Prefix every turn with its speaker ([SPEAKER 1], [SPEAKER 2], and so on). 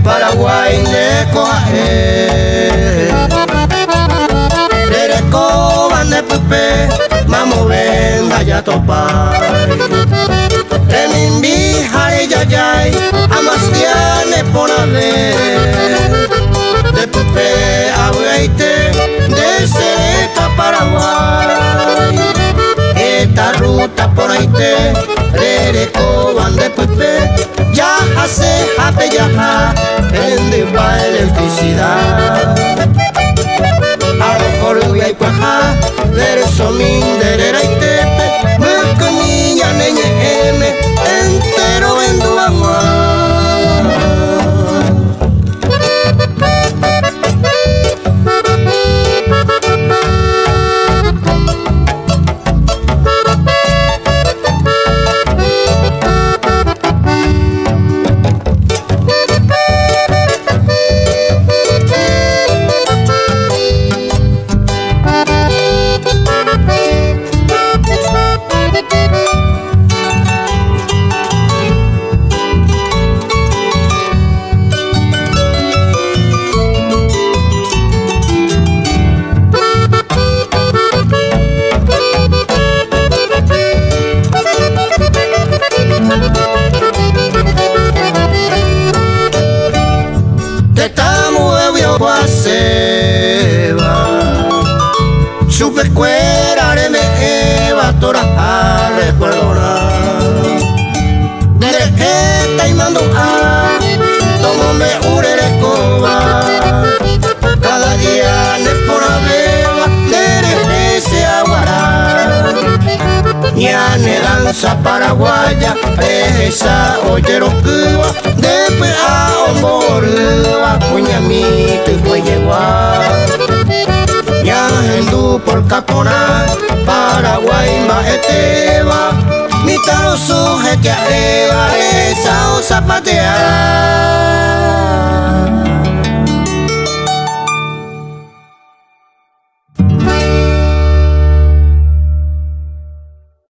[SPEAKER 1] Paraguay ne coae Rereco van de pupe Mamo venda ya topai Remimbi jare yayay Amastiane por haber De pupe abueite De Sereca Paraguay Esta ruta por ahí te Rereco van de pupe Ya hace hape ya prende para electricidad. Aro por y cuaja, de eso min de reite, me comía neñe m entero en duama. Supe cuera me eva tora a recuerdo desde que te mando a tomo me urere coba cada día ne por beba desde se aguará ya ne danza paraguaya esa oyero cuba después a ombor a puñamito y cuelleguá ya hendu por Capona, Paraguay maeteba, mitaro sujete a eva, esa o zapatea.